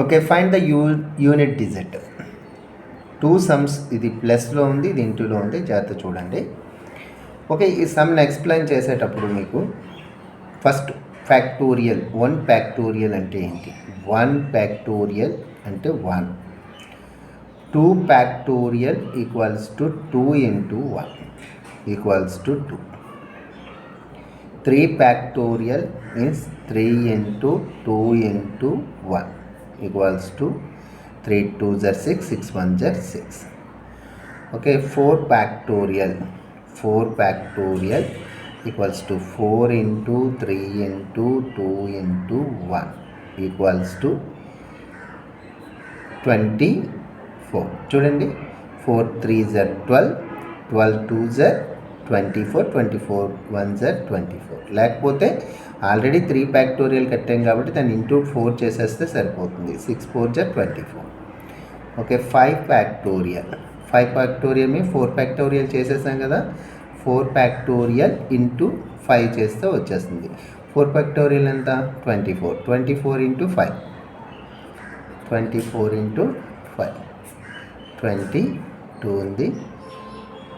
Okay, find the unit digit. 2 sums, ఇది ప్లస్లో ఉంది, ఇది ఇంటూలో ఉంది, జాగ్రత్త చూడండి. ఓకే, ఈ సమ్ని ఎక్స్ప్లెయిన్ చేసేటప్పుడు మీకు ఫస్ట్ ఫ్యాక్టోరియల్, 1 ఫ్యాక్టోరియల్ అంటే ఏంటి? 1 ఫ్యాక్టోరియల్ అంటే 1. 2 factorial equals to 2 into 1 equals to 2. 3 factorial means 3 into 2 into 1 equals to 3 2s are 6, 6 1s are 6. Okay, 4 factorial equals to 4 into 3 into 2 into 1 equals to 24. చూడండి, 4 3s are 12, 12 2s are 24, 24 1s are 24. లేకపోతే already 3 factorial కట్టాం కాబట్టి దాన్ని into 4 చేసేస్తే సరిపోతుంది. 6 4s are 24. Okay, 5 factorial me 4 factorial చేసేసాం కదా. 4 factorial into 5 చేస్తే వచ్చేస్తుంది. 4 ఫ్యాక్టోరియల్ ఎంత? 24. 24 ఇంటూ 5, 24 ఇంటూ 5 22 ఉంది.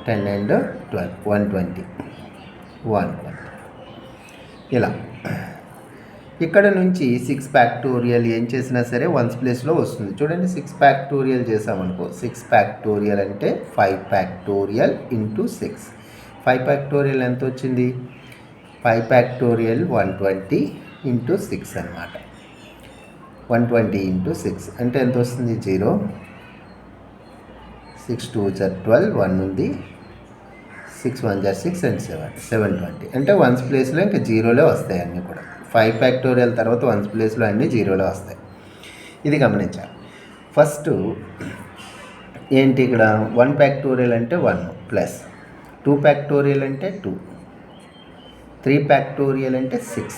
10 and 12 120 ఇలా. ఇక్కడ నుంచి 6 ఫ్యాక్టోరియల్ ఏం చేసినా సరే 1s ప్లేస్లో వస్తుంది. చూడండి, 6 ఫ్యాక్టోరియల్ చేసామనుకో, 6 ఫ్యాక్టోరియల్ అంటే 5 ఫ్యాక్టోరియల్ ఇంటూ 6. 5 ఫ్యాక్టోరియల్ ఎంత వచ్చింది? 5 ఫ్యాక్టోరియల్ 120 ఇంటూ 6 అనమాట. 120 ఇంటూ 6 అంటే ఎంత వస్తుంది? 0. 6 2s are 12, 1 ఉంది, 6 1s are 6 and 7, 720. అంటే 1s ప్లేస్లో ఇంకా జీరోలే వస్తాయి అన్నీ కూడా. 5 ఫ్యాక్టోరియల్ తర్వాత 1s ప్లేస్లో అన్నీ జీరోలే వస్తాయి. ఇది గమనించాలి. ఫస్ట్ ఏంటి ఇక్కడ? 1 ఫ్యాక్టోరియల్ అంటే 1 ప్లస్ 2 ఫ్యాక్టోరియల్ అంటే 2, 3 ఫ్యాక్టోరియల్ అంటే 6.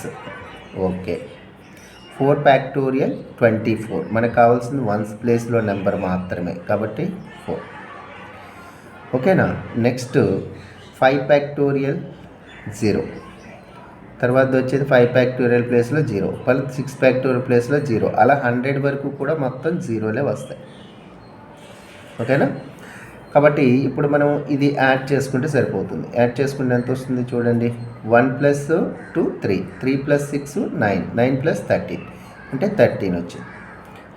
Okay, 4 factorial 24. మనకు కావాల్సింది 1s ప్లేస్లో నెంబర్ మాత్రమే కాబట్టి 4. ఓకేనా? నెక్స్ట్ 5 ఫ్యాక్టోరియల్ 0, తర్వాత వచ్చేది 5 ఫ్యాక్టోరియల్ ప్లేస్లో 0, మళ్ళీ 6 ఫ్యాక్టోరియల్ ప్లేస్లో 0, అలా 100 వరకు కూడా మొత్తం జీరోలే వస్తాయి. ఓకేనా? కాబట్టి ఇప్పుడు మనం ఇది యాడ్ చేసుకుంటే సరిపోతుంది. యాడ్ చేసుకుంటే ఎంత వస్తుంది చూడండి. 1 + 2 3, 3 + 6 9, 9 + 13 అంటే 13 వచ్చింది.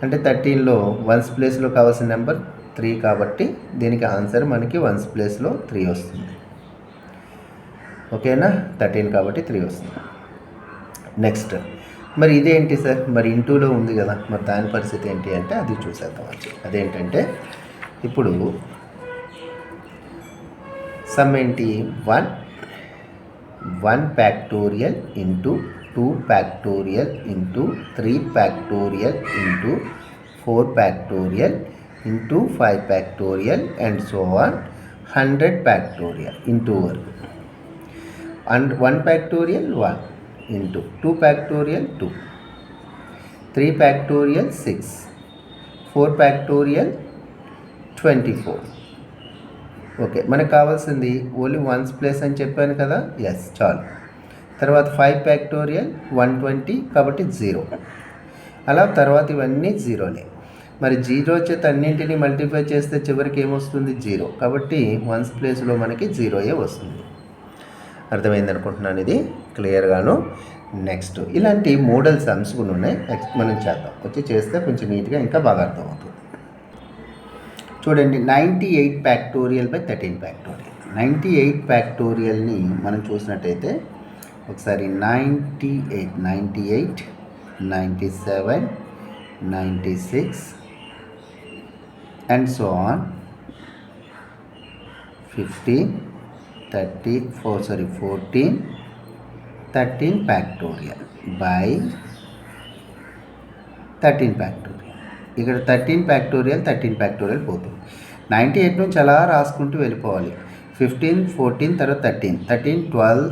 అంటే 13లో 1s ప్లేస్లో కావాల్సిన నెంబర్ 3 కాబట్టి దీనికి ఆన్సర్ మనకి 1s ప్లేస్లో 3 వస్తుంది. ఓకేనా? 13 కాబట్టి 3 వస్తుంది. నెక్స్ట్, మరి ఇదేంటి సార్? మరి ఇంటూలో ఉంది కదా, మరి దాని పరిస్థితి ఏంటి అంటే అది చూసేద్దాం. అదేంటంటే ఇప్పుడు సమ్ ఏంటి? 1 factorial into 2 factorial into 3 factorial into 4 factorial into 5 factorial and so on 100 factorial into వరకు. And 1 factorial 1 into 2 factorial 2, 3 factorial 6, 4 factorial 24. Okay, మనకు కావాల్సింది ఓన్లీ 1s ప్లేస్ అని చెప్పాను కదా. ఎస్, చాలు. తర్వాత 5 ఫ్యాక్టోరియల్ 120 కాబట్టి 0. అలా తర్వాత ఇవన్నీ జీరోలే. మరి 0 చేత అన్నింటినీ మల్టిప్లై చేస్తే చివరికి ఏమొస్తుంది? 0. కాబట్టి 1s ప్లేస్లో మనకి 0 వస్తుంది. అర్థమైంది అనుకుంటున్నాను, ఇది క్లియర్గాను. నెక్స్ట్ ఇలాంటి మోడల్ సమ్స్ కూడా ఉన్నాయి, మనం చేద్దాం. చేస్తే కొంచెం నీట్గా ఇంకా బాగా అర్థమవుతుంది. చూడండి, 98 ఫ్యాక్టోరియల్ బై 13 ఫ్యాక్టోరియల్. 98 ఫ్యాక్టోరియల్ని మనం చూసినట్టయితే ఒకసారి 98, 97, 96 and so on 14, 13 factorial by 13 factorial. ఇక్కడ 13 ఫ్యాక్టోరియల్ పోతుంది. 98 నుంచి అలా రాసుకుంటూ వెళ్ళిపోవాలి. 15, 14 తర్వాత 13, 12,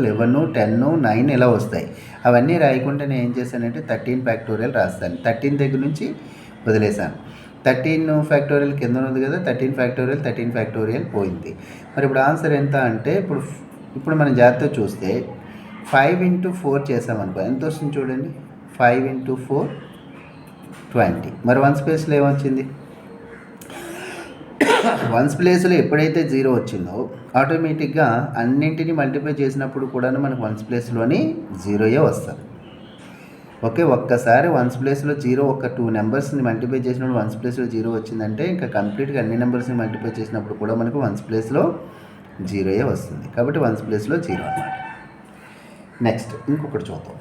11, 10, 9 ఇలా వస్తాయి. అవన్నీ రాయకుండా నేను ఏం చేశానంటే 13 ఫ్యాక్టోరియల్ రాస్తాను. 13 దగ్గర నుంచి వదిలేశాను. 13 ఫ్యాక్టోరియల్ కింద ఉంది కదా, 13 ఫ్యాక్టోరియల్ పోయింది. మరి ఇప్పుడు ఆన్సర్ ఎంత అంటే ఇప్పుడు మనం జాగ్రత్తగా చూస్తే 5 × 4 చేసామనుకో ఎంత వస్తుంది చూడండి. 5 into 4 20. మరి వన్స్ ప్లేస్లో ఏమొచ్చింది? వన్స్ ప్లేస్లో ఎప్పుడైతే 0 వచ్చిందో ఆటోమేటిక్గా అన్నింటినీ మల్టిప్లై చేసినప్పుడు కూడా మనకు వన్స్ ప్లేస్లోని 0 వస్తుంది. ఓకే, ఒక్కసారి వన్స్ ప్లేస్లో 0 ఒక 2 నెంబర్స్ని మల్టిప్లై చేసినప్పుడు వన్స్ ప్లేస్లో 0 వచ్చిందంటే ఇంకా కంప్లీట్గా అన్ని నెంబర్స్ని మల్టిప్లై చేసినప్పుడు కూడా మనకు వన్స్ ప్లేస్లో 0 వస్తుంది. కాబట్టి వన్స్ ప్లేస్లో 0 అన్నమాట. నెక్స్ట్ ఇంకొకటి చూద్దాం.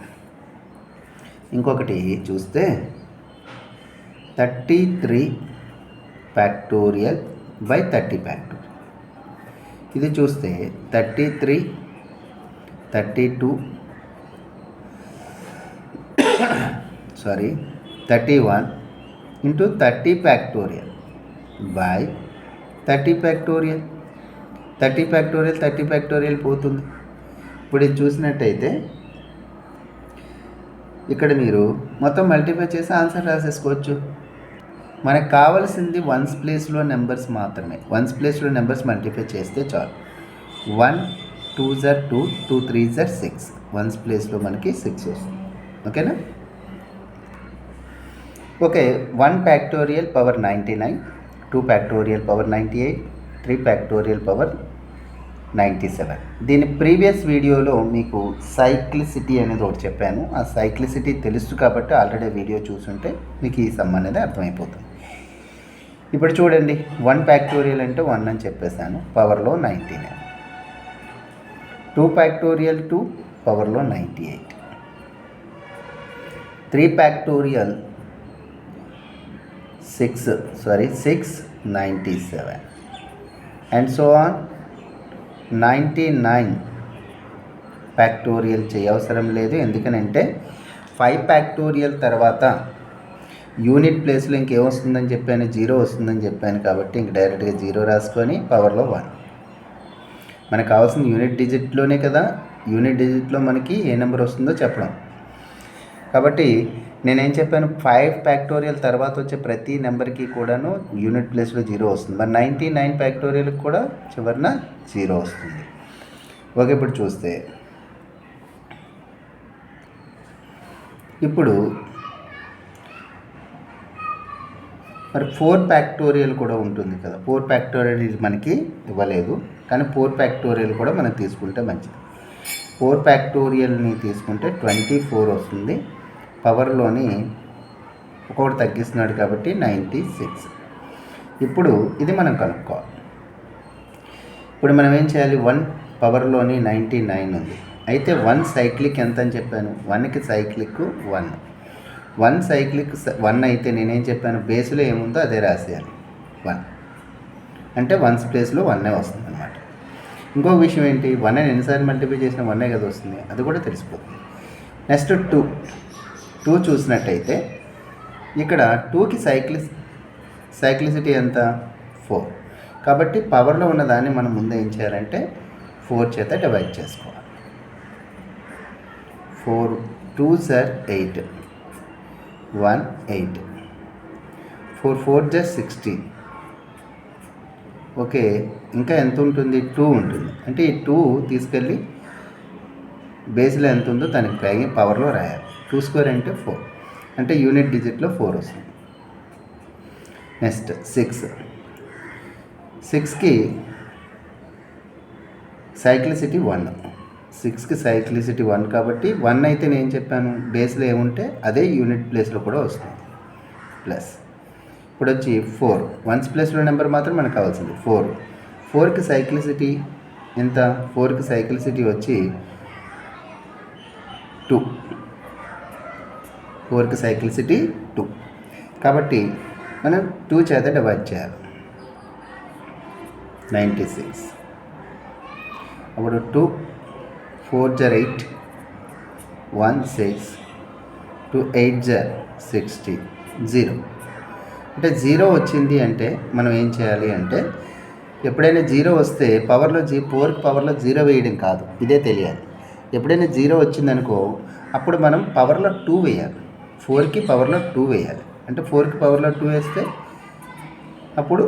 ఇంకొకటి చూస్తే 33 ఫ్యాక్టోరియల్ బై 30 ఫ్యాక్టోరియల్. ఇది చూస్తే 33 31 into 30 factorial by 30 factorial. 30 factorial పోతుంది. ఇప్పుడు ఇది చూసినట్టయితే ఇక్కడ మీరు మొత్తం మల్టిప్లై చేసి ఆన్సర్ రాసేసుకోవచ్చు. మనకు కావాల్సింది వన్స్ ప్లేస్లో నెంబర్స్ మాత్రమే. వన్స్ ప్లేస్లో నెంబర్స్ మల్టిప్లై చేస్తే చాలు. 1 2 2 2 3 6. వన్స్ ప్లేస్లో మనకి 6 వస్తుంది. ఓకేనా? Okay, 1 factorial power 99, 2 factorial power 98, 3 factorial power 97. దీని ప్రీవియస్ వీడియోలో మీకు సైక్లిసిటీ అనేది ఒకటి చెప్పాను. ఆ సైక్లిసిటీ తెలుసు కాబట్టి ఆల్రెడీ వీడియో చూసుంటే మీకు ఈ సమ్ అనేది అర్థమైపోతుంది. ఇప్పుడు చూడండి, 1 ఫ్యాక్టోరియల్ అంటే 1 అని చెప్పేశాను, పవర్లో 99. 2 ఫ్యాక్టోరియల్ 2, పవర్లో 98. 3 factorial 697 and so on. 99 factorial చేయవసరం లేదు, ఎందుకనంటే 5 ఫ్యాక్టోరియల్ తర్వాత యూనిట్ ప్లేస్లో ఇంకేమొస్తుందని చెప్పాను, 0 వస్తుందని చెప్పాను. కాబట్టి ఇంక డైరెక్ట్గా 0 రాసుకొని పవర్లో 1. మనకు కావాల్సిన యూనిట్ డిజిట్లోనే కదా. యూనిట్ డిజిట్లో మనకి ఏ నెంబర్ వస్తుందో చెప్పడం. కాబట్టి నేనేం చెప్పాను, 5 ఫ్యాక్టోరియల్ తర్వాత వచ్చే ప్రతి నెంబర్కి కూడాను యూనిట్ ప్లేస్లో 0 వస్తుంది. మరి 99 ఫ్యాక్టోరియల్కి కూడా చివరిన 0 వస్తుంది. ఓకే, ఇప్పుడు చూస్తే ఇప్పుడు మరి 4 ఫ్యాక్టోరియల్ కూడా ఉంటుంది కదా. 4 ఫ్యాక్టోరియల్ ఇది మనకి ఇవ్వలేదు, కానీ 4 ఫ్యాక్టోరియల్ కూడా మనం తీసుకుంటే మంచిది. 4 ఫ్యాక్టోరియల్ని తీసుకుంటే 24 వస్తుంది. పవర్లోని ఒకటి తగ్గిస్తున్నాడు కాబట్టి 96. ఇప్పుడు ఇది మనం కనుక్కోవాలి. ఇప్పుడు మనం ఏం చేయాలి, 1 పవర్లోని 99 ఉంది. అయితే 1 సైక్లిక్ ఎంత అని చెప్పాను, 1కి సైక్లిక్ 1. 1 సైక్లిక్ 1 అయితే నేనేం చెప్పాను, బేస్లో ఏముందో అదే రాసేయాలి. 1 అంటే వన్స్ ప్లేస్లో 1 వస్తుంది అనమాట. ఇంకొక విషయం ఏంటి, 1 ఎన్నిసార్లు మల్టిప్లై చేసిన 1 కదా వస్తుంది, అది కూడా తెలిసిపోతుంది. నెక్స్ట్ 2 చూసినట్టయితే ఇక్కడ 2కి సైక్లిసిటీ ఎంత, 4. కాబట్టి పవర్లో ఉన్నదాన్ని మనం ముందు ఏం చేయాలంటే 4 చేత డివైడ్ చేసుకోవాలి. 4 2s are 8, 1 8, 4 4s are 16. Okay, ఇంకా ఎంత ఉంటుంది, 2 ఉంటుంది. అంటే ఈ 2 తీసుకెళ్ళి బేస్లో ఎంత ఉందో దానికి పైగా పవర్లో రాయాలి. 2 స్క్వేర్ అంటే 4, అంటే యూనిట్ డిజిట్లో 4 వస్తుంది. నెక్స్ట్ 6కి సైక్లిసిటీ 1. 6కి సైక్లిసిటీ 1 కాబట్టి 1 అయితే నేను చెప్పాను బేస్లో ఏముంటే అదే యూనిట్ ప్లేస్లో కూడా వస్తుంది. ప్లస్ ఇప్పుడు వచ్చి 4 వన్స్ ప్లేస్లో నెంబర్ మాత్రం మనకు కావాల్సింది 4. 4కి సైక్లిసిటీ ఎంత, 4కి సైక్లిసిటీ వచ్చి 2. 4కి సైక్లిసిటీ 2 కాబట్టి మనం 2 చేత డివైడ్ చేయాలి. 96. అప్పుడు 2 4s are 8, 1 6, 2 8s are 60, 0. అంటే 0 వచ్చింది అంటే మనం ఏం చేయాలి అంటే, ఎప్పుడైనా 0 వస్తే పవర్లో 4కి పవర్లో 0 వేయడం కాదు, ఇదే తెలియాలి. ఎప్పుడైనా 0 వచ్చిందనుకో అప్పుడు మనం పవర్లో 2 వేయాలి. 4కి పవర్లో 2 వేయాలి. అంటే 4కి పవర్లో 2 వేస్తే అప్పుడు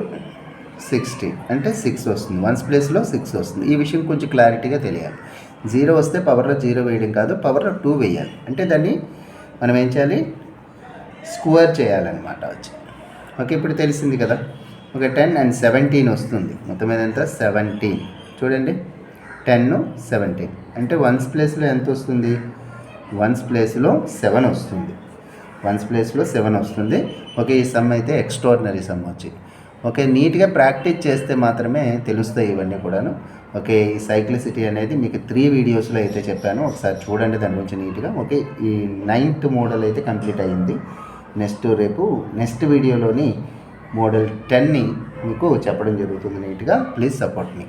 60 అంటే 6 వస్తుంది. వన్స్ ప్లేస్లో 6 వస్తుంది. ఈ విషయం కొంచెం క్లారిటీగా తెలియాలి. 0 వస్తే పవర్లో 0 వేయడం కాదు, పవర్లో 2 వేయాలి. అంటే దాన్ని మనం ఏం చేయాలి, స్క్వేర్ చేయాలన్నమాట వచ్చి. ఓకే, ఇప్పుడు తెలిసింది కదా. ఓకే, 10 and 17 వస్తుంది. మొత్తం మీద ఎంత, 17. చూడండి, 10 17 అంటే వన్స్ ప్లేస్లో ఎంత వస్తుంది, వన్స్ ప్లేస్లో 7 వస్తుంది. వన్స్ ప్లేస్లో 7 వస్తుంది. ఓకే, ఈ సమ్ అయితే ఎక్స్ట్రాడినరీ సమ్ వచ్చి. ఓకే, నీట్గా ప్రాక్టీస్ చేస్తే మాత్రమే తెలుస్తాయి ఇవన్నీ కూడాను. ఓకే, ఈ సైక్లిసిటీ అనేది మీకు 3 వీడియోస్లో అయితే చెప్పాను, ఒకసారి చూడండి దాని గురించి నీట్గా. ఓకే, ఈ 9th మోడల్ అయితే కంప్లీట్ అయ్యింది. నెక్స్ట్ వీడియోలోని మోడల్ 10ని మీకు చెప్పడం జరుగుతుంది నీట్గా. Please support me.